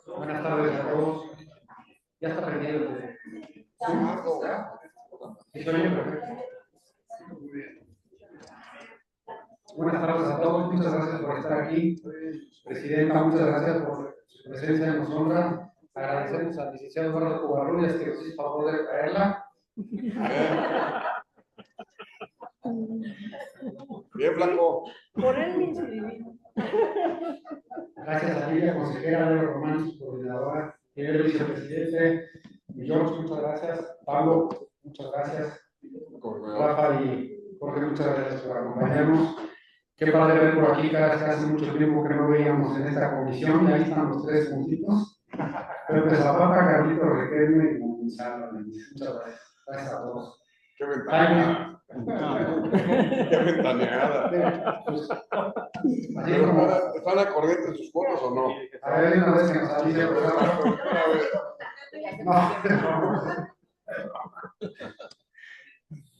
Buenas tardes a todos. Ya está prendido el Zoom. ¿Sí se oye? Perfecto. Muy bien. Buenas tardes a todos. Muchas gracias por estar aquí. Presidenta, muchas gracias por su presencia. Nos honra. Agradecemos al licenciado Eduardo Covarrubias que nos hizo favor de traerla. Bien, Blanco. Por él me inscribí. Gracias a Lidia, consejera, Leo Román, su coordinadora, el vicepresidente, y George, muchas gracias. Pablo, muchas gracias. Rafa y Jorge, muchas gracias por acompañarnos. Qué padre ver por aquí, hace mucho tiempo que no veíamos en esta comisión, y ahí están los tres juntitos. Pepe Zapata, Carlito Requerme y Gonzalo. Muchas gracias. Gracias a todos. Qué ventaneada. Qué ventaneada. Así como, ¿Están a corriente sus fotos o no? a ver, una vez que nos avise, por favor. No.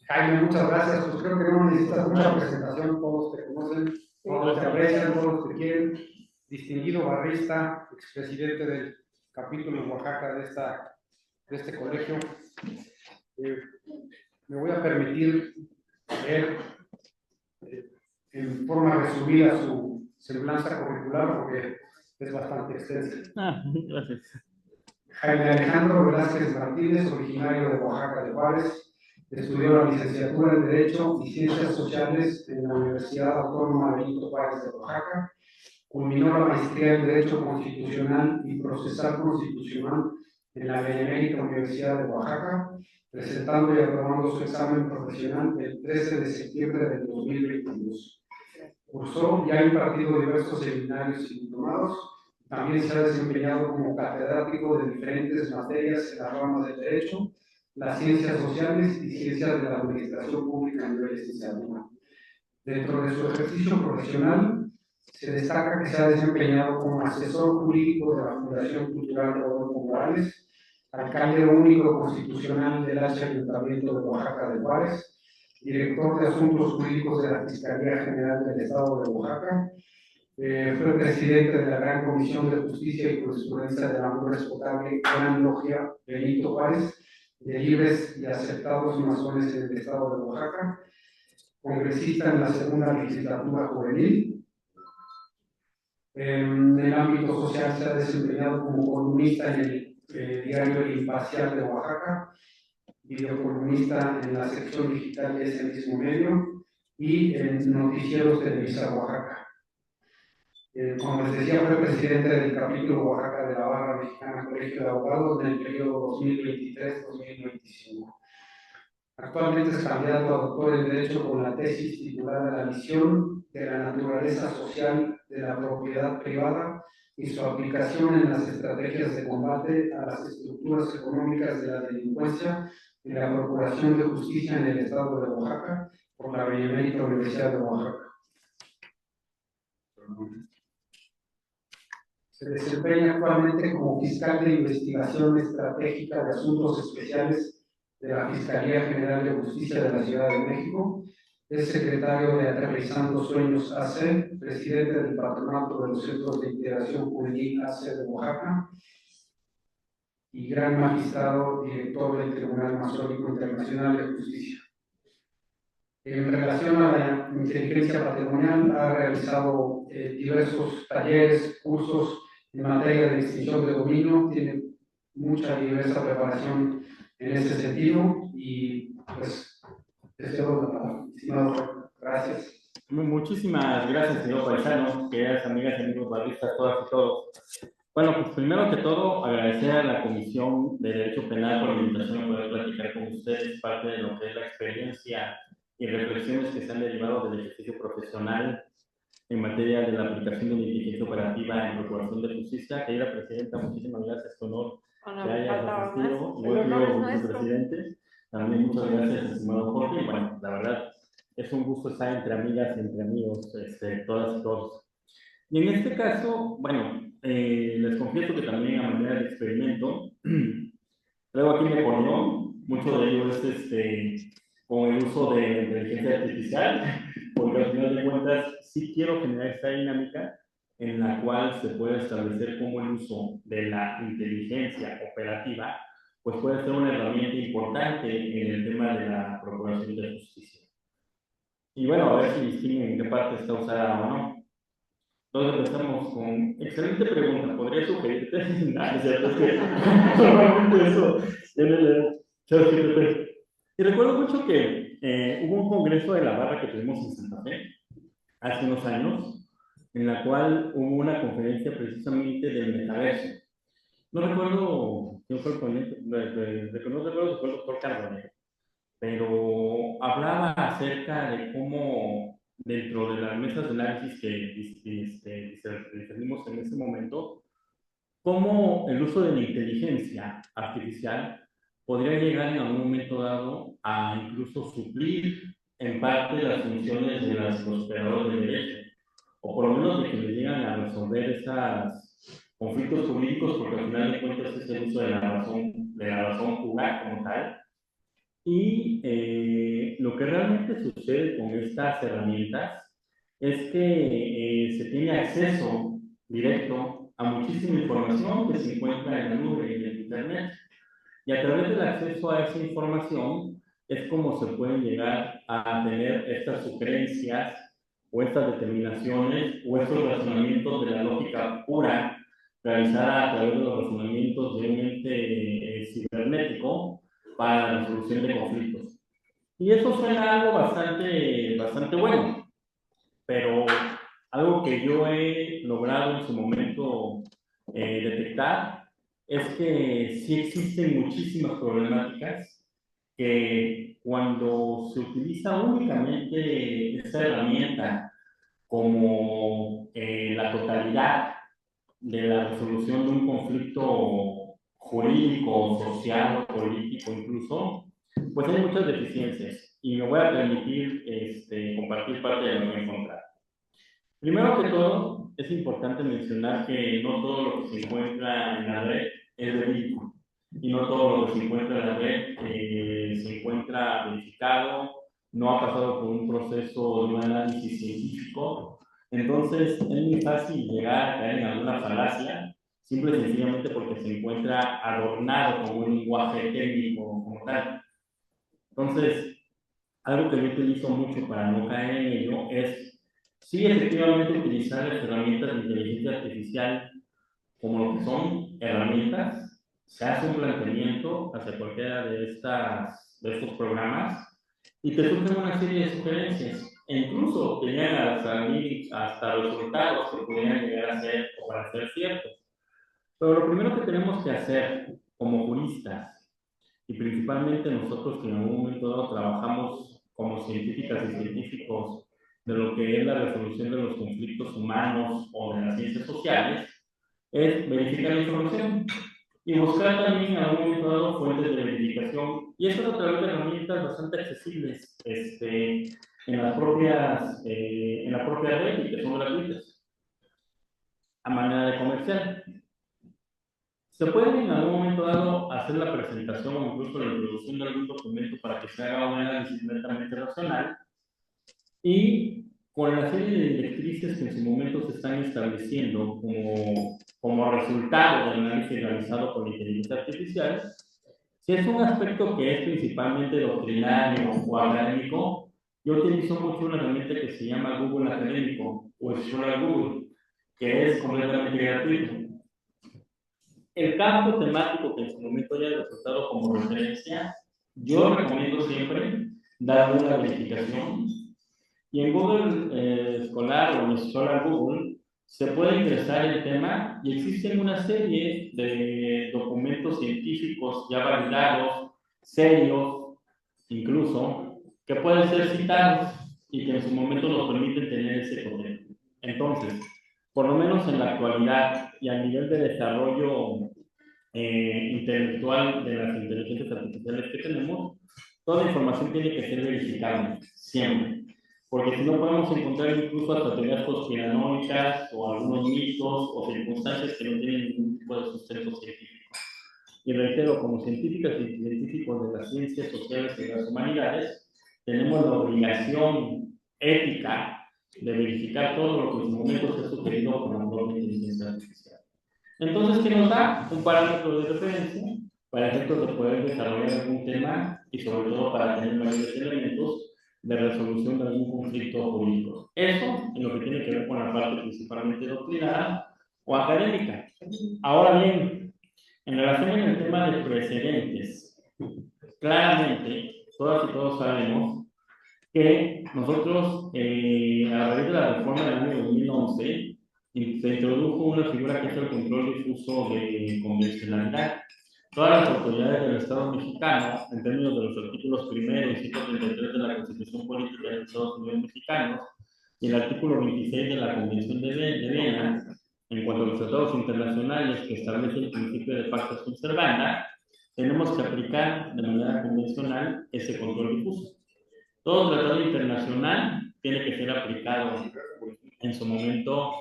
Jaime, muchas gracias. Pues creo que no necesitas mucha presentación, todos te conocen, todos te aprecian, todos te quieren. Distinguido barrista, expresidente del capítulo en Oaxaca de este colegio. Me voy a permitir leer en forma resumida su semblanza curricular porque es bastante extensa. Gracias. Jaime Alejandro Velázquez Martínez, originario de Oaxaca de Juárez, estudió la licenciatura en Derecho y Ciencias Sociales en la Universidad Autónoma Benito Juárez de Oaxaca. Culminó la maestría en Derecho Constitucional y Procesal Constitucional en la Benemérita Universidad de Oaxaca, presentando y aprobando su examen profesional el 13 de septiembre del 2022. Cursó y ha impartido diversos seminarios y diplomados. También se ha desempeñado como catedrático de diferentes materias en las ramas del Derecho, las Ciencias Sociales y Ciencias de la Administración Pública a nivel licenciatura. Dentro de su ejercicio profesional, se destaca que se ha desempeñado como asesor jurídico de la Fundación Cultural Rodolfo Morales, alcalde único constitucional del Ayuntamiento de Oaxaca de Juárez, director de Asuntos Jurídicos de la Fiscalía General del Estado de Oaxaca, fue presidente de la Gran Comisión de Justicia y Jurisprudencia de la muy respetable Gran Logia Benito Juárez, de libres y aceptados masones en el Estado de Oaxaca, congresista en la segunda legislatura juvenil. En el ámbito social se ha desempeñado como columnista en el diario El Imparcial de Oaxaca, videocolumnista en la sección digital de ese mismo medio y en Noticieros Televisa Oaxaca. Como les decía, fue presidente del capítulo Oaxaca de la Barra Mexicana Colegio de Abogados en el periodo 2023-2025. Actualmente es candidato a doctor en Derecho con la tesis titulada La visión de la naturaleza social de la propiedad privada y su aplicación en las estrategias de combate a las estructuras económicas de la delincuencia y la Procuración de Justicia en el Estado de Oaxaca por la Benemérita Universidad de Oaxaca. Se desempeña actualmente como fiscal de investigación estratégica de asuntos especiales de la Fiscalía General de Justicia de la Ciudad de México. Es secretario de Aterrizando Sueños AC, presidente del Patronato de los Centros de Integración Juvenil AC de Oaxaca y gran magistrado director del Tribunal Masónico Internacional de Justicia. En relación a la inteligencia patrimonial, ha realizado diversos talleres, cursos en materia de extinción de dominio, tiene mucha y diversa preparación en ese sentido y pues deseo la palabra. Estimado, gracias. Muchísimas gracias, señor Paisano, queridas amigas y amigos barristas, todas y todos. Bueno, pues primero que todo, agradecer a la Comisión de Derecho Penal por la invitación a poder platicar con ustedes parte de lo que es la experiencia y reflexiones que se han derivado del ejercicio profesional en materia de la aplicación de la inteligencia operativa en Procuración de Justicia. Querida Presidenta, muchísimas gracias, con honor que hayas asistido, igual que vicepresidente. También muchas gracias, estimado Jorge. Y bueno, la verdad, es un gusto estar entre amigas y entre amigos, todas y todos. Y en este caso, bueno, les confieso que también a manera de experimento, traigo aquí mi acordeón, mucho de ello es con el uso de inteligencia artificial, porque al final de cuentas sí quiero generar esta dinámica en la cual se puede establecer cómo el uso de la inteligencia operativa pues puede ser una herramienta importante en el tema de la procuración de justicia. Y bueno, a ver si distinguen en qué parte está usada o no. Entonces empezamos con, excelente pregunta, ¿podría sugerirte? No, es cierto, es que normalmente eso en el ChatGPT. Y recuerdo mucho que hubo un congreso de la barra que tuvimos en Santa Fe hace unos años, en la cual hubo una conferencia precisamente del metaverso. No recuerdo quién fue el ponente, no recuerdo si fue el doctor Carbonero, pero hablaba acerca de cómo dentro de las mesas de análisis que discernimos en ese momento, cómo el uso de la inteligencia artificial podría llegar en algún momento dado a incluso suplir en parte las funciones de los operadores de derecho, o por lo menos de que le llegan a resolver esos conflictos jurídicos, porque al final de cuentas es el uso de la razón jugada como tal. Y lo que realmente sucede con estas herramientas es que se tiene acceso directo a muchísima información que se encuentra en la nube y en Internet. Y a través del acceso a esa información es como se pueden llegar a tener estas sugerencias o estas determinaciones o estos razonamientos de la lógica pura realizada a través de los razonamientos de un ente cibernético para la resolución de conflictos. Y eso suena algo bastante bueno, pero algo que yo he logrado en su momento detectar es que sí existen muchísimas problemáticas que cuando se utiliza únicamente esta herramienta como la totalidad de la resolución de un conflicto jurídico, social, político incluso, pues hay muchas deficiencias y me voy a permitir compartir parte de lo que he encontrado. Primero que todo, es importante mencionar que no todo lo que se encuentra en la red es verídico y no todo lo que se encuentra en la red se encuentra verificado, no ha pasado por un proceso de un análisis científico. Entonces, es muy fácil llegar a caer en alguna falacia, simple y sencillamente porque se encuentra adornado como un lenguaje técnico como tal. Entonces, algo que yo utilizo mucho para no caer en ello es, sí, efectivamente, utilizar las herramientas de inteligencia artificial como lo que son herramientas, se hace un planteamiento hacia cualquiera de estos programas y te surgen una serie de sugerencias e incluso te llegan a salir hasta resultados que pudieran llegar a ser o para ser ciertos. Pero lo primero que tenemos que hacer como juristas y principalmente nosotros que en algún momento dado trabajamos como científicas y científicos de lo que es la resolución de los conflictos humanos o de las ciencias sociales, es verificar la información y buscar también en algún momento dado fuentes de verificación, y eso a través de herramientas bastante accesibles en la propia red y que son gratuitas a manera de comercial. Se puede en algún momento dado hacer la presentación o incluso la introducción de algún documento para que se haga un análisis netamente racional y con la serie de directrices que en su momento se están estableciendo como resultado del análisis realizado por la inteligencia artificial, si es un aspecto que es principalmente doctrinario o académico, yo utilizo mucho una herramienta que se llama Google Académico o Scholar Google, que es completamente gratuito. El campo temático que en su momento haya resultado como referencia, yo recomiendo siempre darle una verificación. Y en Google Escolar o en Scholar Google se puede ingresar el tema y existen una serie de documentos científicos ya validados, serios, incluso, que pueden ser citados y que en su momento nos permiten tener ese poder. Entonces, por lo menos en la actualidad y a nivel de desarrollo intelectual de las inteligencias artificiales que tenemos, toda la información tiene que ser verificable, siempre. Porque si no podemos encontrar incluso hasta teorías conspiranoicas o algunos mitos o circunstancias que no tienen ningún tipo de sustento científico. Y reitero, como científicas y científicos de las ciencias sociales y de las humanidades, tenemos la obligación ética de verificar todo lo que en su momento se ha sugerido con la propia inteligencia artificial. Entonces, ¿qué nos da? Un parámetro de referencia para efectos de poder desarrollar algún tema y sobre todo para tener mayores elementos de resolución de algún conflicto jurídico. Eso en lo que tiene que ver con la parte principalmente doctrinal o académica. Ahora bien, en relación con el tema de precedentes, claramente, todas y todos sabemos que nosotros, a raíz de la reforma del año 2011, se introdujo una figura que es el control difuso de convencionalidad. Todas las autoridades del Estado mexicano, en términos de los artículos 1 y 133 de la Constitución Política de los Estados Unidos Mexicanos, y el artículo 26 de la Convención de Viena, en cuanto a los tratados internacionales que establecen el principio de pacta sunt servanda, tenemos que aplicar de manera convencional ese control difuso. Todo tratado internacional tiene que ser aplicado en su momento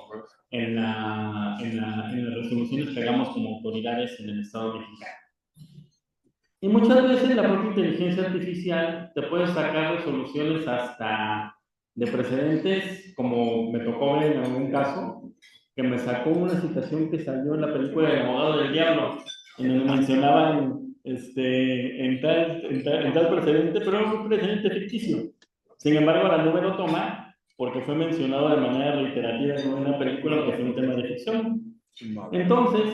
en las resoluciones que hagamos como autoridades en el Estado mexicano. Y muchas veces la propia inteligencia artificial te puede sacar resoluciones hasta de precedentes, como me tocó ver en algún caso, que me sacó una citación que salió en la película El abogado del diablo, en donde mencionaban en tal precedente, pero era un precedente ficticio. Sin embargo, la nube lo toma porque fue mencionado de manera reiterativa en una película que fue un tema de ficción. Entonces,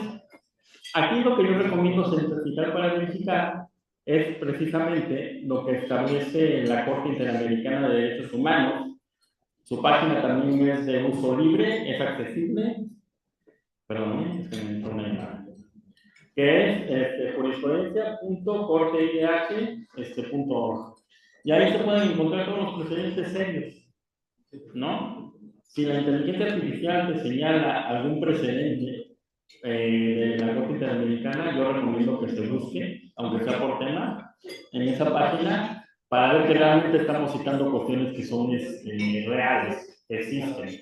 aquí lo que yo recomiendo certificar para verificar es precisamente lo que establece la Corte Interamericana de Derechos Humanos. Su página también es de uso libre, es accesible. Perdón, es que me entró una llamada. Que es jurisprudencia.corteidh.org. Y ahí se pueden encontrar todos los precedentes serios, ¿no? Si la inteligencia artificial te señala algún precedente de la Corte Interamericana, yo recomiendo que se busque, aunque sea por tema, en esa página, para ver que realmente estamos citando cuestiones que son reales, que existen.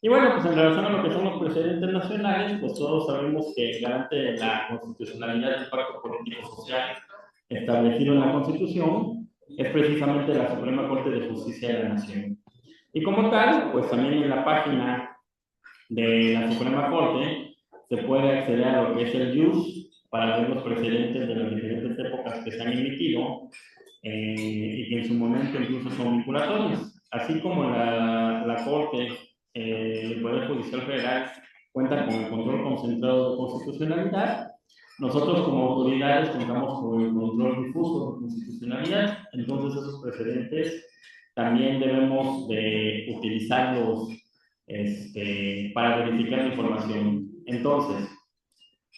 Y bueno, pues en relación a lo que son los precedentes nacionales, pues todos sabemos que el garante de la constitucionalidad del pacto político-social establecido en la Constitución es precisamente la Suprema Corte de Justicia de la Nación. Y como tal, pues también en la página de la Suprema Corte se puede acceder a lo que es el JUS para ver los precedentes de las diferentes épocas que se han emitido y que en su momento incluso son vinculatorios. Así como la Corte del Poder Judicial Federal cuenta con el control concentrado de constitucionalidad, nosotros como autoridades contamos con el control difuso de constitucionalidad. Entonces esos precedentes también debemos de utilizarlos para verificar la información. Entonces,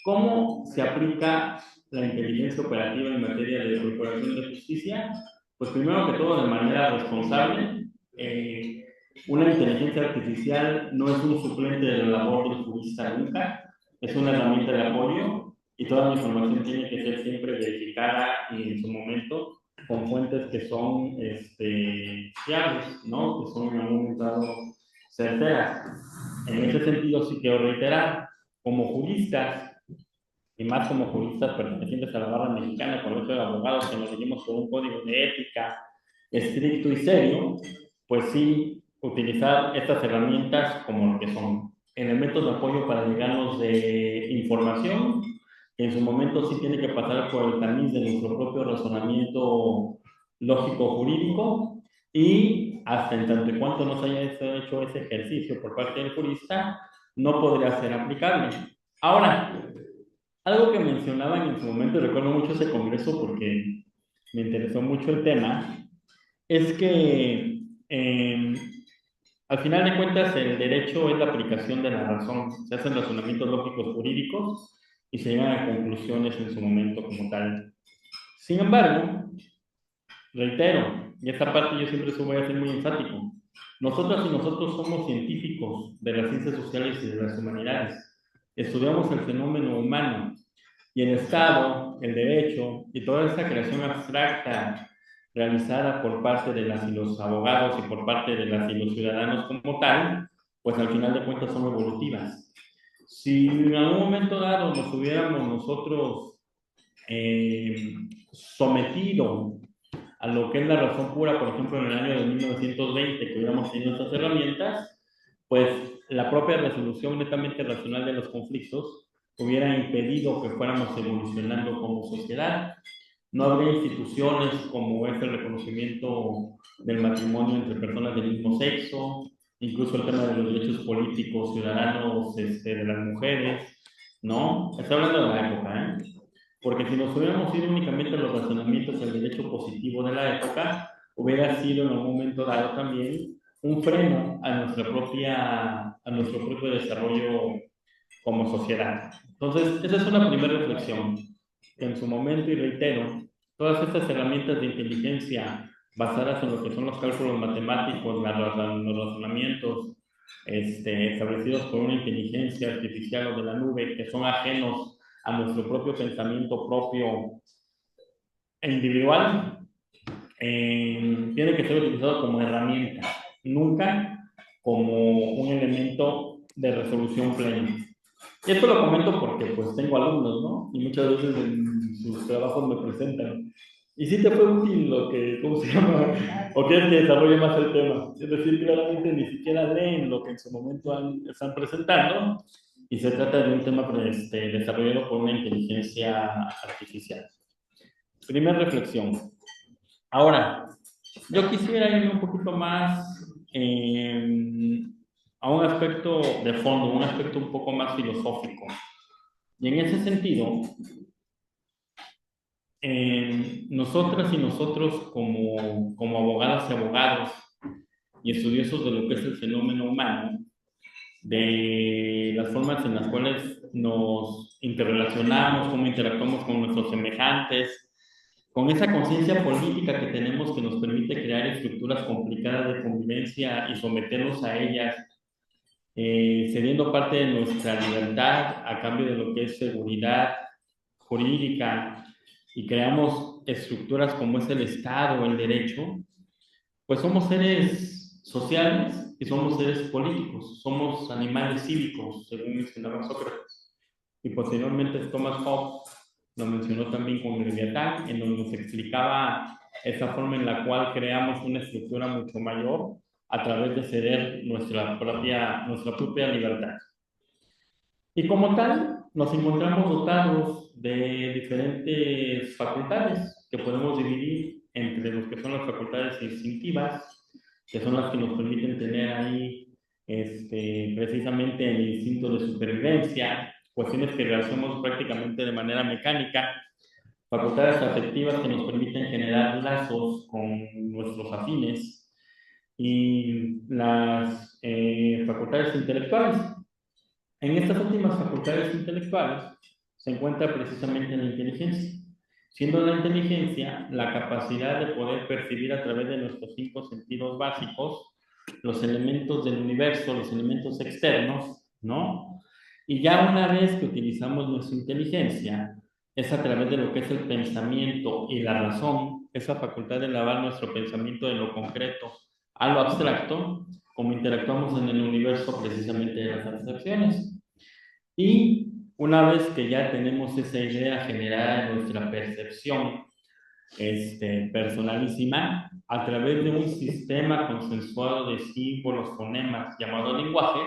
¿cómo se aplica la inteligencia operativa en materia de procuración de justicia? Pues primero que todo de manera responsable. Una inteligencia artificial no es un suplente de la labor del jurista nunca, es una herramienta de apoyo y toda la información tiene que ser siempre verificada y en su momento con fuentes que son fiables, ¿no? Que son en algún momento certeras. En ese sentido sí quiero reiterar, como juristas, y más como juristas pertenecientes a la barra mexicana, colegio de abogados, que nos seguimos con un código de ética estricto y serio, pues sí, utilizar estas herramientas como lo que son elementos de apoyo para llegarnos de información, que en su momento sí tiene que pasar por el tamiz de nuestro propio razonamiento lógico-jurídico, y hasta en tanto y cuanto no se haya hecho ese ejercicio por parte del jurista, no podría ser aplicable. Ahora, algo que mencionaban en su momento, recuerdo mucho ese congreso porque me interesó mucho el tema, es que al final de cuentas el derecho es la aplicación de la razón. Se hacen razonamientos lógicos jurídicos y se llegan a conclusiones en su momento como tal. Sin embargo, reitero, y esta parte yo siempre voy a ser muy enfático, nosotras y nosotros somos científicos de las ciencias sociales y de las humanidades. Estudiamos el fenómeno humano y el Estado, el derecho y toda esa creación abstracta realizada por parte de las y los abogados y por parte de las y los ciudadanos como tal, pues al final de cuentas son evolutivas. Si en algún momento dado nos hubiéramos nosotros sometido a lo que es la razón pura, por ejemplo, en el año de 1920, que hubiéramos tenido estas herramientas, pues la propia resolución netamente racional de los conflictos hubiera impedido que fuéramos evolucionando como sociedad. No habría instituciones como es el reconocimiento del matrimonio entre personas del mismo sexo, incluso el tema de los derechos políticos ciudadanos de las mujeres, ¿no? Estoy hablando de la época, ¿eh? Porque si nos hubiéramos ido únicamente a los razonamientos del derecho positivo de la época, hubiera sido en un momento dado también un freno a nuestro propio desarrollo como sociedad. Entonces, esa es una primera reflexión, que en su momento, y reitero, todas estas herramientas de inteligencia basadas en lo que son los cálculos matemáticos, los razonamientos establecidos por una inteligencia artificial o de la nube, que son ajenos a nuestro propio pensamiento propio e individual, tiene que ser utilizado como herramienta, nunca como un elemento de resolución plena. Y esto lo comento porque pues tengo alumnos, ¿no? Y muchas veces en sus trabajos me presentan. ¿Y si te fue útil lo que, cómo se llama? ¿O quieres que desarrolle más el tema? Es decir, claramente ni siquiera leen lo que en su momento están presentando y se trata de un tema desarrollado por una inteligencia artificial. Primera reflexión. Ahora, yo quisiera irme un poquito más a un aspecto de fondo, un aspecto un poco más filosófico. Y en ese sentido, nosotras y nosotros como abogadas y abogados y estudiosos de lo que es el fenómeno humano, de las formas en las cuales nos interrelacionamos, cómo interactuamos con nuestros semejantes, con esa conciencia política que tenemos que nos permite crear estructuras complicadas de convivencia y someternos a ellas, cediendo parte de nuestra libertad a cambio de lo que es seguridad jurídica, y creamos estructuras como es el Estado o el derecho, pues somos seres sociales y somos seres políticos, somos animales cívicos, según mencionaba Sócrates. Y posteriormente Thomas Hobbes lo mencionó también con el Leviatán, en donde nos explicaba esa forma en la cual creamos una estructura mucho mayor a través de ceder nuestra propia libertad. Y como tal, nos encontramos dotados de diferentes facultades que podemos dividir entre los que son las facultades instintivas, que son las que nos permiten tener ahí precisamente el instinto de supervivencia, cuestiones que realizamos prácticamente de manera mecánica, facultades afectivas que nos permiten generar lazos con nuestros afines, y las facultades intelectuales. En estas últimas facultades intelectuales se encuentra precisamente la inteligencia, siendo la inteligencia la capacidad de poder percibir a través de nuestros 5 sentidos básicos los elementos del universo, los elementos externos, ¿no? Y ya una vez que utilizamos nuestra inteligencia, es a través de lo que es el pensamiento y la razón, esa facultad de elevar nuestro pensamiento de lo concreto a lo abstracto, como interactuamos en el universo precisamente de las abstracciones. Y una vez que ya tenemos esa idea generada en nuestra percepción personalísima, a través de un sistema consensuado de símbolos, fonemas, llamado lenguaje,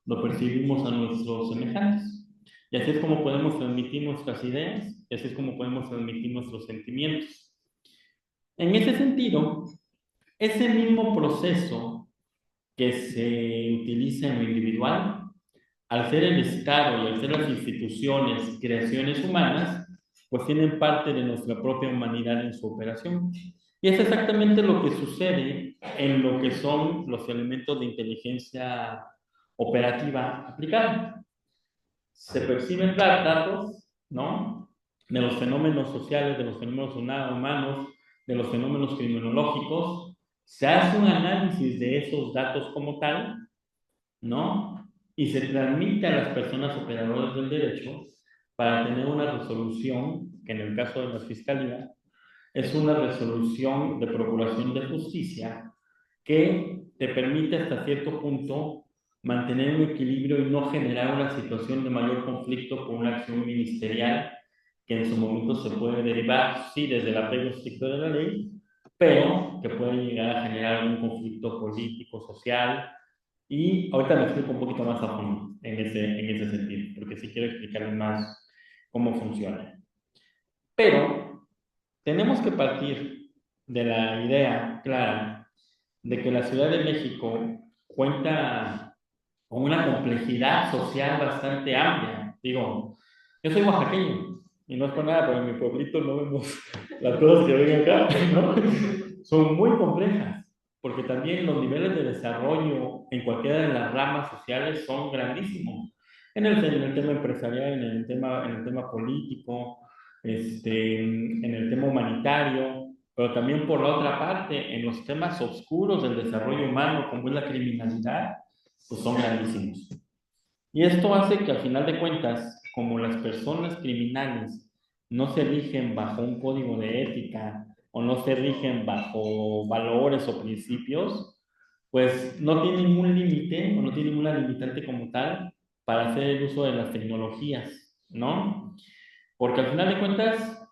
lo percibimos a nuestros semejantes. Y así es como podemos transmitir nuestras ideas, y así es como podemos transmitir nuestros sentimientos. En ese sentido, ese mismo proceso que se utiliza en lo individual, al ser el Estado y al ser las instituciones, creaciones humanas, pues tienen parte de nuestra propia humanidad en su operación. Y es exactamente lo que sucede en lo que son los elementos de inteligencia operativa aplicada. Se perciben datos, ¿no? De los fenómenos sociales, de los fenómenos humanos, de los fenómenos criminológicos. Se hace un análisis de esos datos como tal, ¿no? Y se transmite a las personas operadoras del derecho para tener una resolución, que en el caso de la Fiscalía es una resolución de procuración de justicia que te permite hasta cierto punto mantener un equilibrio y no generar una situación de mayor conflicto con una acción ministerial que en su momento se puede derivar, sí, desde el apego estricto de la ley, pero que puede llegar a generar algún conflicto político, social, y ahorita me explico un poquito más a fondo en ese sentido, porque sí quiero explicarles más cómo funciona. Pero tenemos que partir de la idea clara de que la Ciudad de México cuenta con una complejidad social bastante amplia. Digo, yo soy oaxaqueño y no es por nada, pero en mi pueblito no vemos las cosas que ven acá, ¿no? Son muy complejas, porque también los niveles de desarrollo en cualquiera de las ramas sociales son grandísimos. En el tema empresarial, en el tema político, en el tema humanitario, pero también por la otra parte, en los temas oscuros del desarrollo humano, como es la criminalidad, pues son grandísimos. Y esto hace que al final de cuentas, como las personas criminales no se rigen bajo un código de ética o no se rigen bajo valores o principios, pues no tienen un límite o no tienen una limitante como tal para hacer el uso de las tecnologías, ¿no? Porque al final de cuentas,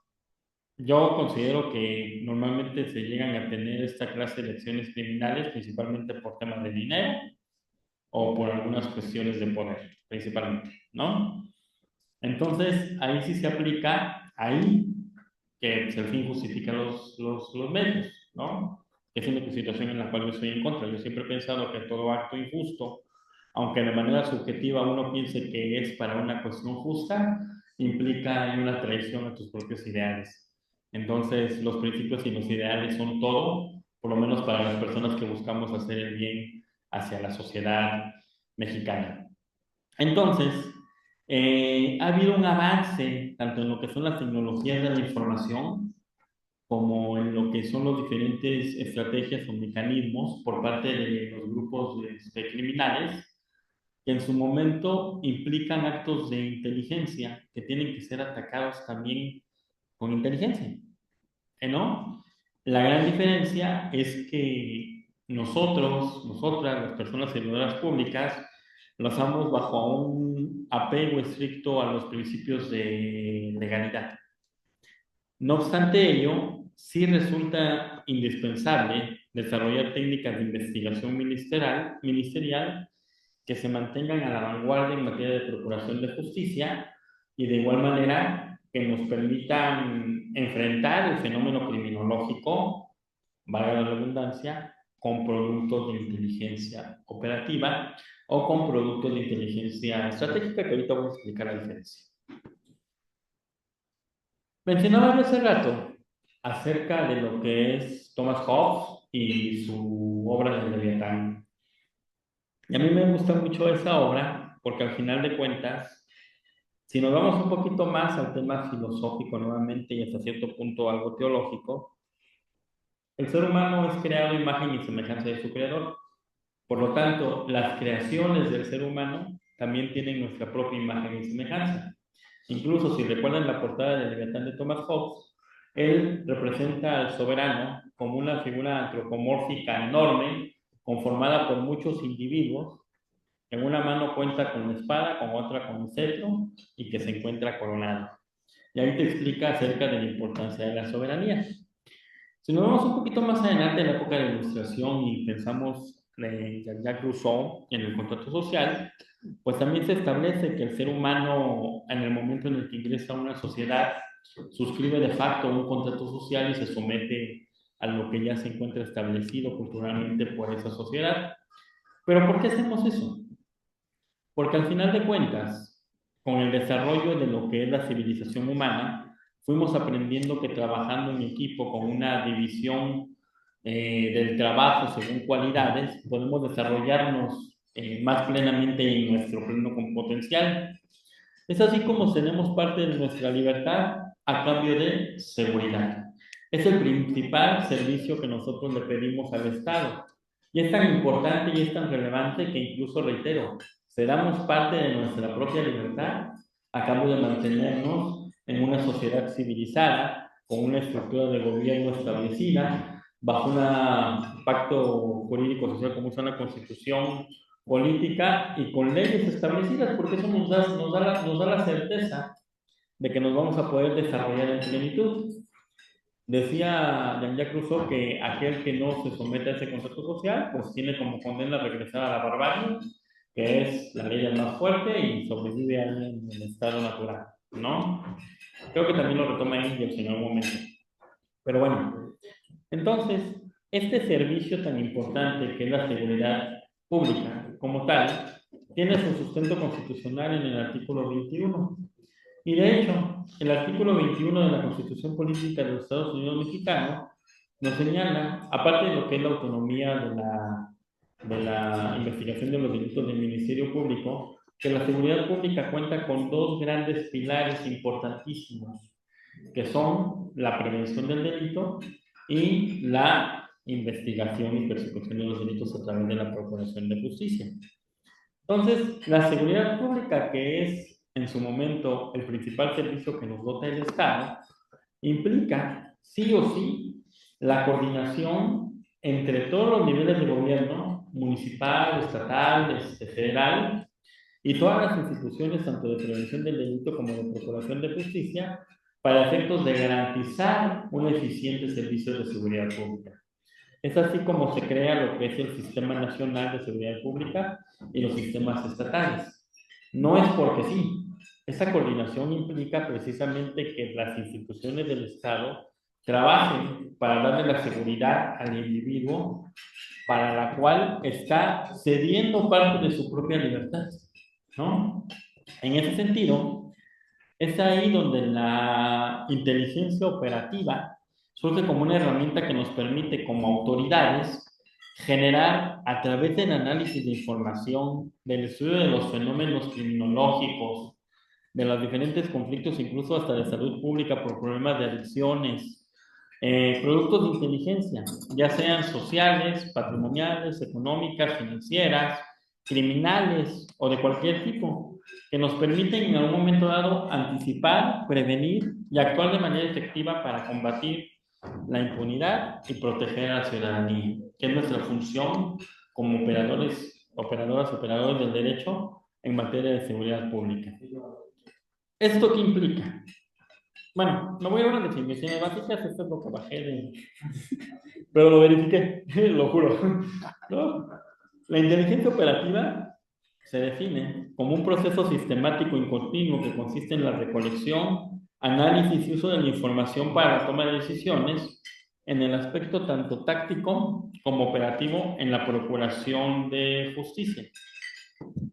yo considero que normalmente se llegan a tener esta clase de acciones criminales principalmente por temas de dinero o por algunas cuestiones de poder, principalmente, ¿no? Entonces, ahí sí se aplica, ahí que pues, el fin justifica los medios, ¿no? Es una situación en la cual yo estoy en contra. Yo siempre he pensado que todo acto injusto, aunque de manera subjetiva uno piense que es para una cuestión justa, implica una traición a tus propios ideales. Entonces, los principios y los ideales son todo, por lo menos para las personas que buscamos hacer el bien hacia la sociedad mexicana. Entonces, ha habido un avance tanto en lo que son las tecnologías de la información como en lo que son las diferentes estrategias o mecanismos por parte de los grupos criminales que en su momento implican actos de inteligencia que tienen que ser atacados también con inteligencia, ¿no? La gran diferencia es que nosotras, las personas servidoras públicas, lo hacemos bajo un apego estricto a los principios de legalidad. No obstante ello, sí resulta indispensable desarrollar técnicas de investigación ministerial que se mantengan a la vanguardia en materia de procuración de justicia y de igual manera que nos permitan enfrentar el fenómeno criminológico, valga la redundancia, con productos de inteligencia operativa o con productos de inteligencia estratégica, que ahorita voy a explicar la diferencia. Mencionaba yo hace rato acerca de lo que es Thomas Hobbes y su obra de Leviatán. Y a mí me gusta mucho esa obra porque al final de cuentas, si nos vamos un poquito más al tema filosófico nuevamente y hasta cierto punto algo teológico, el ser humano es creado a imagen y semejanza de su creador. Por lo tanto, las creaciones del ser humano también tienen nuestra propia imagen y semejanza. Incluso si recuerdan la portada de Leviatán de Thomas Hobbes, él representa al soberano como una figura antropomórfica enorme, conformada por muchos individuos. En una mano cuenta con una espada, con otra con un cetro y que se encuentra coronado. Y ahí te explica acerca de la importancia de la soberanía. Si nos vamos un poquito más adelante en la época de la Ilustración y pensamos en Jean-Jacques Rousseau en el contrato social, pues también se establece que el ser humano, en el momento en el que ingresa a una sociedad, suscribe de facto un contrato social y se somete a lo que ya se encuentra establecido culturalmente por esa sociedad. Pero ¿por qué hacemos eso? Porque al final de cuentas, con el desarrollo de lo que es la civilización humana, fuimos aprendiendo que trabajando en equipo con una división del trabajo según cualidades, podemos desarrollarnos más plenamente en nuestro pleno potencial. Es así como tenemos parte de nuestra libertad a cambio de seguridad. Es el principal servicio que nosotros le pedimos al Estado. Y es tan importante y es tan relevante que incluso, reitero, cedamos parte de nuestra propia libertad a cambio de mantenernos en una sociedad civilizada, con una estructura de gobierno establecida, bajo un pacto jurídico social como es una constitución política y con leyes establecidas, porque eso nos da la certeza de que nos vamos a poder desarrollar en plenitud. Decía Jean-Jacques Rousseau que aquel que no se somete a ese concepto social, pues tiene como condena regresar a la barbarie, que es la ley del más fuerte y sobrevive ahí en el estado natural, ¿no? Creo que también lo retoma Engels en algún momento. Pero bueno, entonces, este servicio tan importante que es la seguridad pública como tal, tiene su sustento constitucional en el artículo 21. Y de hecho, el artículo 21 de la Constitución Política de los Estados Unidos Mexicanos nos señala, aparte de lo que es la autonomía de la investigación de los delitos del Ministerio Público, que la seguridad pública cuenta con dos grandes pilares importantísimos, que son la prevención del delito y la investigación y persecución de los delitos a través de la Procuración de Justicia. Entonces, la seguridad pública, que es en su momento el principal servicio que nos dota el Estado, implica sí o sí la coordinación entre todos los niveles de gobierno, municipal, estatal, federal, y todas las instituciones, tanto de prevención del delito como de procuración de justicia, para efectos de garantizar un eficiente servicio de seguridad pública. Es así como se crea lo que es el Sistema Nacional de Seguridad Pública y los sistemas estatales. No es porque sí. Esa coordinación implica precisamente que las instituciones del Estado trabajen para darle la seguridad al individuo para la cual está cediendo parte de su propia libertad, ¿no? En ese sentido, es ahí donde la inteligencia operativa surge como una herramienta que nos permite como autoridades generar a través del análisis de información, del estudio de los fenómenos criminológicos, de los diferentes conflictos, incluso hasta de salud pública por problemas de adicciones, productos de inteligencia, ya sean sociales, patrimoniales, económicas, financieras, criminales o de cualquier tipo, que nos permiten en algún momento dado anticipar, prevenir y actuar de manera efectiva para combatir la impunidad y proteger a la ciudadanía, que es nuestra función como operadores del derecho en materia de seguridad pública. ¿Esto qué implica? Bueno, no voy a hablar de definiciones básicas, esto es lo que bajé pero lo verifiqué, lo juro. ¿No? La inteligencia operativa se define como un proceso sistemático y continuo que consiste en la recolección, análisis y uso de la información para la toma de decisiones en el aspecto tanto táctico como operativo en la procuración de justicia.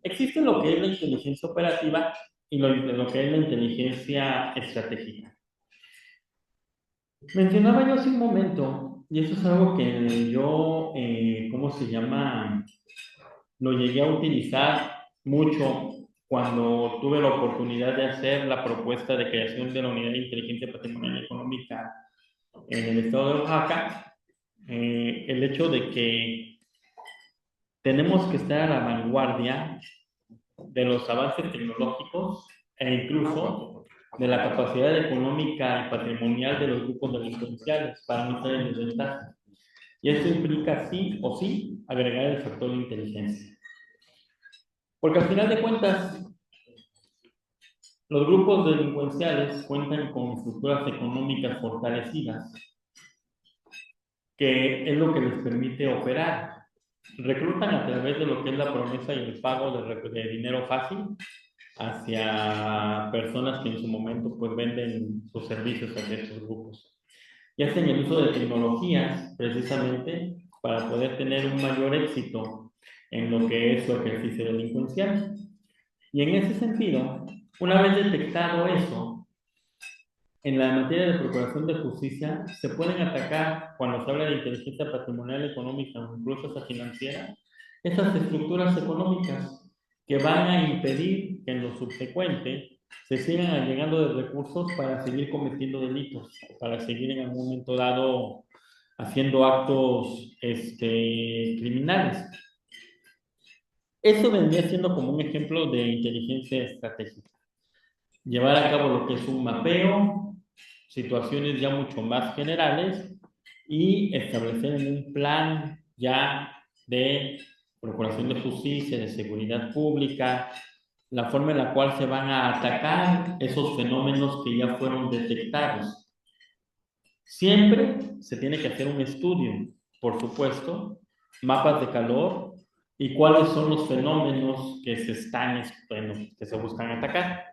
Existe lo que es la inteligencia operativa y lo que es la inteligencia estratégica. Mencionaba yo hace un momento, y eso es algo que yo, ¿cómo se llama? Lo llegué a utilizar mucho cuando tuve la oportunidad de hacer la propuesta de creación de la Unidad de Inteligencia Patrimonial y Económica en el estado de Oaxaca, el hecho de que tenemos que estar a la vanguardia de los avances tecnológicos e incluso de la capacidad económica y patrimonial de los grupos delincuenciales para no estar en desventaja. Y esto implica sí o sí agregar el factor de inteligencia. Porque al final de cuentas, los grupos delincuenciales cuentan con estructuras económicas fortalecidas, que es lo que les permite operar. Reclutan a través de lo que es la promesa y el pago de dinero fácil hacia personas que en su momento pues venden sus servicios a estos grupos. Y hacen el uso de tecnologías precisamente para poder tener un mayor éxito en lo que es su ejercicio delincuencial. Y en ese sentido, una vez detectado eso, en la materia de procuración de justicia, se pueden atacar, cuando se habla de inteligencia patrimonial, económica o incluso esa financiera, esas estructuras económicas que van a impedir que en lo subsecuente se sigan allegando de recursos para seguir cometiendo delitos, para seguir en algún momento dado haciendo actos criminales. Eso vendría siendo como un ejemplo de inteligencia estratégica. Llevar a cabo lo que es un mapeo, situaciones ya mucho más generales y establecer un plan ya de procuración de justicia, de seguridad pública, la forma en la cual se van a atacar esos fenómenos que ya fueron detectados. Siempre se tiene que hacer un estudio, por supuesto, mapas de calor y cuáles son los fenómenos que que se buscan atacar.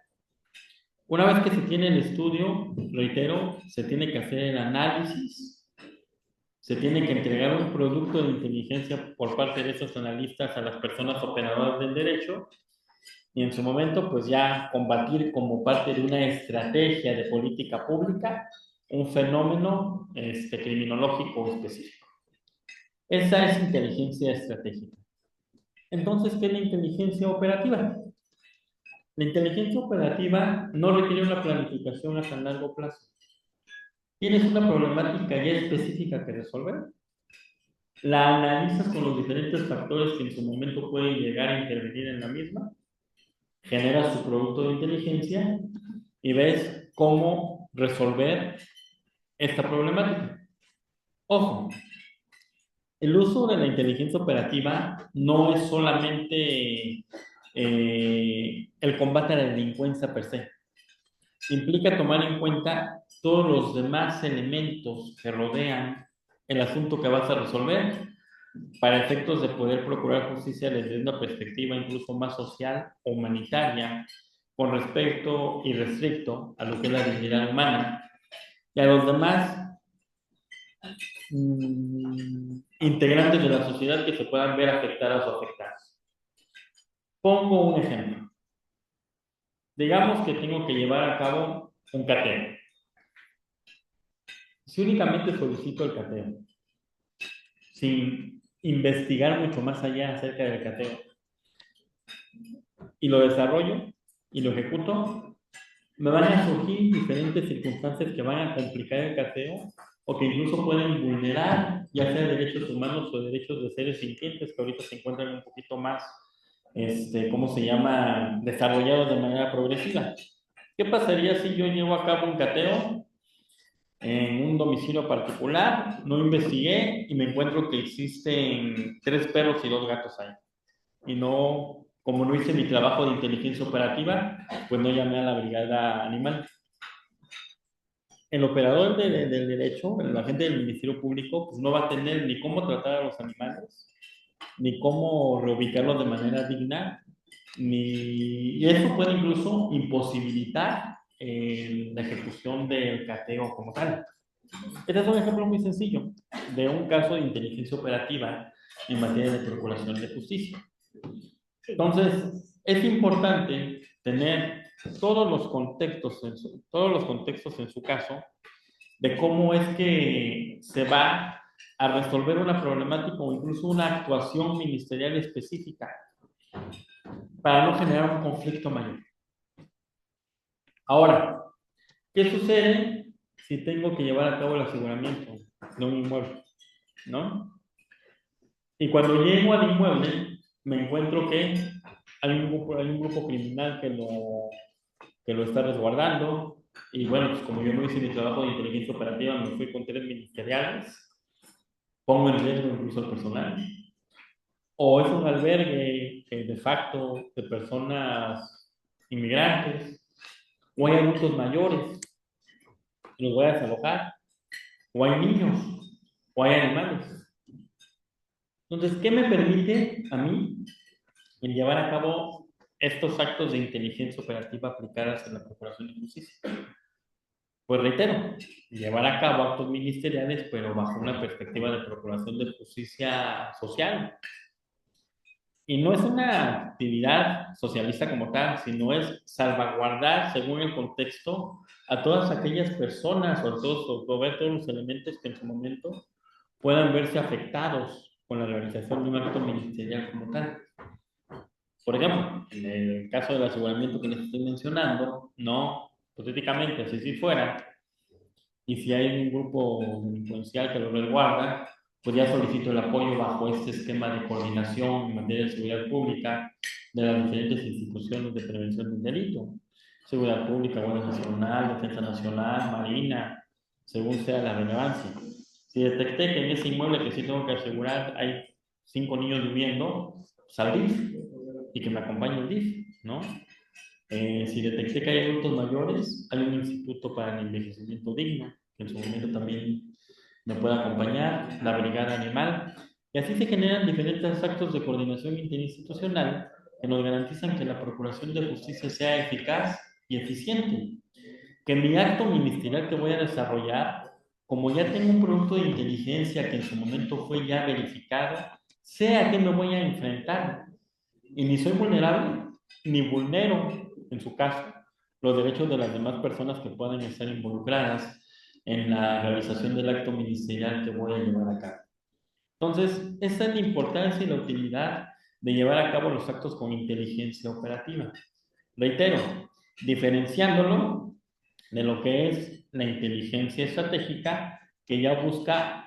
Una vez que se tiene el estudio, reitero, se tiene que hacer el análisis, se tiene que entregar un producto de inteligencia por parte de esos analistas a las personas operadoras del derecho y en su momento pues ya combatir como parte de una estrategia de política pública un fenómeno criminológico específico. Esa es inteligencia estratégica. Entonces, ¿qué es la inteligencia operativa? La inteligencia operativa no requiere una planificación a tan largo plazo. Tienes una problemática ya específica que resolver, la analizas con los diferentes factores que en su momento pueden llegar a intervenir en la misma, generas tu producto de inteligencia y ves cómo resolver esta problemática. Ojo, el uso de la inteligencia operativa no es solamente el combate a la delincuencia per se. Implica tomar en cuenta todos los demás elementos que rodean el asunto que vas a resolver para efectos de poder procurar justicia desde una perspectiva incluso más social o humanitaria con respecto irrestricto a lo que es la dignidad humana y a los demás integrantes de la sociedad que se puedan ver afectadas o afectadas. Pongo un ejemplo. Digamos que tengo que llevar a cabo un cateo. Si únicamente solicito el cateo, sin investigar mucho más allá acerca del cateo, y lo desarrollo y lo ejecuto, me van a surgir diferentes circunstancias que van a complicar el cateo o que incluso pueden vulnerar ya sea derechos humanos o derechos de seres sintientes que ahorita se encuentran un poquito más, ¿cómo se llama?, desarrollados de manera progresiva. ¿Qué pasaría si yo llevo a cabo un cateo en un domicilio particular, no investigué y me encuentro que existen 3 perros y 2 gatos ahí? Y no, como no hice mi trabajo de inteligencia operativa, pues no llamé a la brigada animal. El operador del derecho, el agente del Ministerio Público, pues no va a tener ni cómo tratar a los animales, ni cómo reubicarlos de manera digna, y eso puede incluso imposibilitar la ejecución del cateo como tal. Este es un ejemplo muy sencillo de un caso de inteligencia operativa en materia de procuración de justicia. Entonces, es importante tener todos los contextos en su caso de cómo es que se va a resolver una problemática o incluso una actuación ministerial específica para no generar un conflicto mayor. Ahora, ¿qué sucede si tengo que llevar a cabo el aseguramiento de un inmueble? ¿No? Y cuando llego al inmueble, me encuentro que hay un grupo criminal que lo está resguardando. Y bueno, pues como yo no hice mi trabajo de inteligencia operativa, me fui con 3 ministeriales, pongo en riesgo incluso al personal. O es un albergue de facto de personas inmigrantes, o hay adultos mayores, los voy a desalojar, o hay niños, o hay animales. Entonces, ¿qué me permite a mí el llevar a cabo estos actos de inteligencia operativa aplicadas en la Procuración de Justicia? Pues reitero, llevar a cabo actos ministeriales, pero bajo una perspectiva de procuración de justicia social. Y no es una actividad socialista como tal, sino es salvaguardar, según el contexto, a todas aquellas personas o ver todos los elementos que en su momento puedan verse afectados con la realización de un acto ministerial como tal. Por ejemplo, en el caso del aseguramiento que les estoy mencionando, no, hipotéticamente, si fuera, y si hay un grupo delincuencial que lo resguarda, pues ya solicito el apoyo bajo este esquema de coordinación en materia de seguridad pública de las diferentes instituciones de prevención del delito. Seguridad Pública, Guardia Nacional, Defensa Nacional, Marina, según sea la relevancia. Si detecté que en ese inmueble que sí tengo que asegurar hay 5 niños viviendo, pues al DIF y que me acompañe el DIF, ¿no? Si detecté que hay adultos mayores, hay un instituto para el envejecimiento digno que en su momento también me puede acompañar, la Brigada Animal, y así se generan diferentes actos de coordinación interinstitucional que nos garantizan que la Procuración de Justicia sea eficaz y eficiente, que mi acto ministerial que voy a desarrollar, como ya tengo un producto de inteligencia que en su momento fue ya verificado, sé a qué me voy a enfrentar, y ni soy vulnerable, ni vulnero, en su caso, los derechos de las demás personas que puedan estar involucradas en la realización del acto ministerial que voy a llevar a cabo. Entonces, esa es la importancia y la utilidad de llevar a cabo los actos con inteligencia operativa. Reitero, diferenciándolo de lo que es la inteligencia estratégica, que ya busca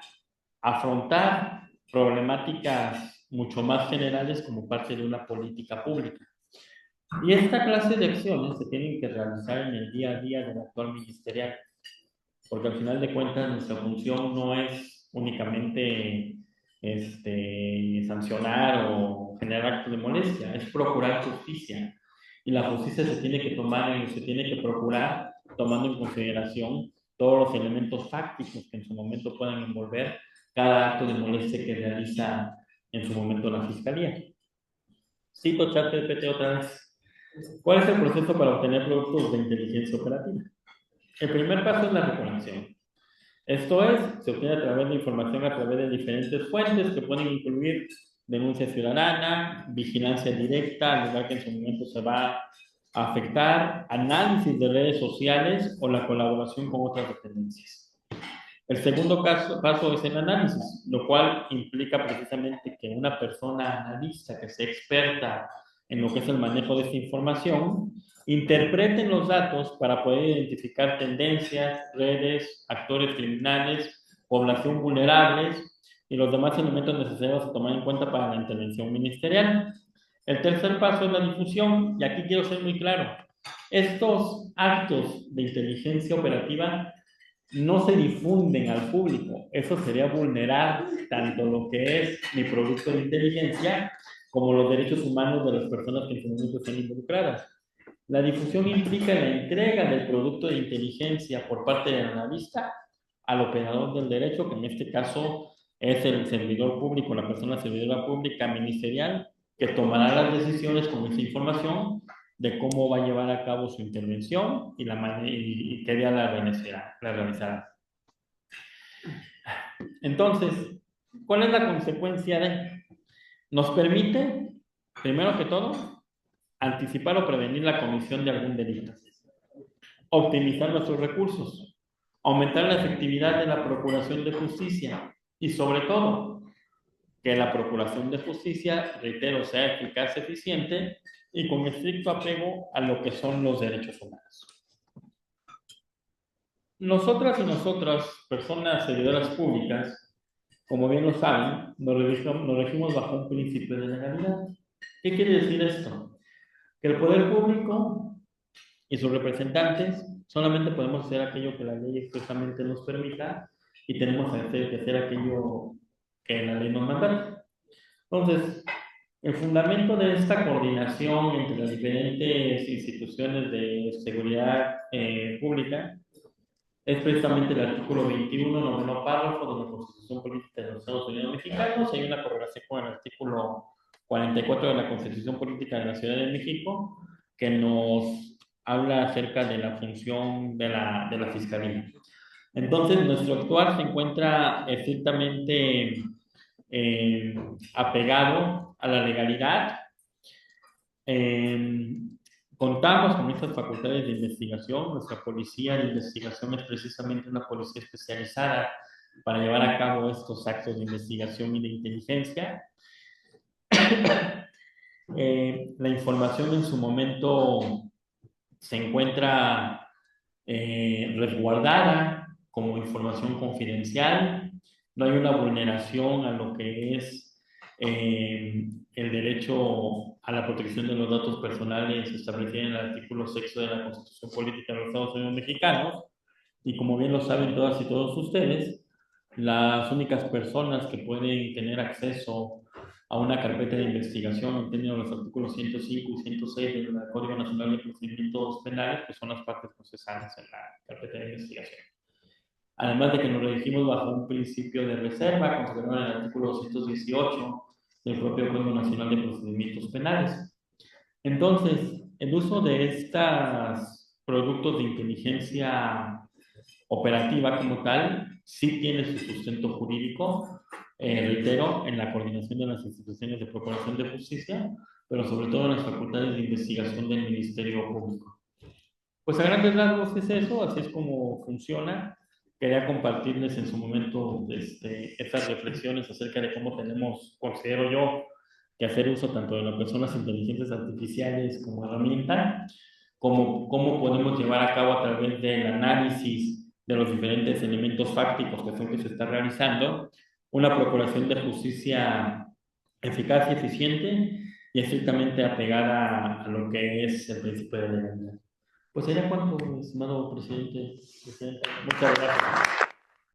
afrontar problemáticas mucho más generales como parte de una política pública. Y esta clase de acciones se tienen que realizar en el día a día del actual ministerial, porque al final de cuentas nuestra función no es únicamente sancionar o generar actos de molestia, es procurar justicia. Y la justicia se tiene que tomar, se tiene que procurar tomando en consideración todos los elementos fácticos que en su momento puedan envolver cada acto de molestia que realiza en su momento la Fiscalía. Cito ChatGPT otra vez. ¿Cuál es el proceso para obtener productos de inteligencia operativa? El primer paso es la recolección. Esto es, se obtiene a través de información a través de diferentes fuentes que pueden incluir denuncia ciudadana, vigilancia directa, al lugar que en su momento se va a afectar, análisis de redes sociales o la colaboración con otras dependencias. El segundo paso es el análisis, lo cual implica precisamente que una persona analista que sea experta en lo que es el manejo de esta información, interpreten los datos para poder identificar tendencias, redes, actores criminales, población vulnerables y los demás elementos necesarios a tomar en cuenta para la intervención ministerial. El tercer paso es la difusión, y aquí quiero ser muy claro. Estos actos de inteligencia operativa no se difunden al público. Eso sería vulnerar tanto lo que es mi producto de inteligencia como los derechos humanos de las personas que en su momento están involucradas. La difusión implica la entrega del producto de inteligencia por parte del analista al operador del derecho, que en este caso es el servidor público, la persona servidora pública ministerial, que tomará las decisiones con esa información de cómo va a llevar a cabo su intervención y qué día la realizará. Entonces, ¿cuál es la consecuencia de? Nos permite, primero que todo, anticipar o prevenir la comisión de algún delito, optimizar nuestros recursos, aumentar la efectividad de la procuración de justicia y, sobre todo, que la procuración de justicia, reitero, sea eficaz, eficiente y con estricto apego a lo que son los derechos humanos. Nosotras y nosotras, personas servidoras públicas, como bien lo saben, nos regimos bajo un principio de legalidad. ¿Qué quiere decir esto? Que el poder público y sus representantes solamente podemos hacer aquello que la ley expresamente nos permita y tenemos que hacer aquello que la ley nos manda. Entonces, el fundamento de esta coordinación entre las diferentes instituciones de seguridad pública es precisamente el artículo 21, noveno párrafo de la Constitución Política de los Estados Unidos Mexicanos. Hay una correlación con el artículo 44 de la Constitución Política de la Ciudad de México, que nos habla acerca de la función de la Fiscalía. Entonces, nuestro actuar se encuentra estrictamente apegado a la legalidad. Contamos con estas facultades de investigación. Nuestra policía de investigación es precisamente una policía especializada para llevar a cabo estos actos de investigación y de inteligencia. La información en su momento se encuentra resguardada como información confidencial. No hay una vulneración a lo que es el derecho a la protección de los datos personales establecido en el artículo 6 de la Constitución Política de los Estados Unidos Mexicanos. Y como bien lo saben todas y todos ustedes, las únicas personas que pueden tener acceso a una carpeta de investigación en términos de los artículos 105 y 106 del Código Nacional de Procedimientos Penales, que son las partes procesales en la carpeta de investigación. además de que nos regimos bajo un principio de reserva, consagrado en el artículo 218 del propio Código Nacional de Procedimientos Penales. Entonces, el uso de estos productos de inteligencia operativa como tal, sí tiene su sustento jurídico, reitero, en la coordinación de las instituciones de procuración de justicia, pero sobre todo en las facultades de investigación del Ministerio Público. Pues a grandes rasgos es eso, así es como funciona. Quería compartirles en su momento estas reflexiones acerca de cómo tenemos, considero yo, que hacer uso tanto de las personas inteligentes artificiales como herramienta, como cómo podemos llevar a cabo a través del análisis de los diferentes elementos fácticos que se está realizando, una procuración de justicia eficaz y eficiente y estrictamente apegada a lo que es el principio de legalidad. Pues sería cuanto, estimado presidente. Muchas gracias.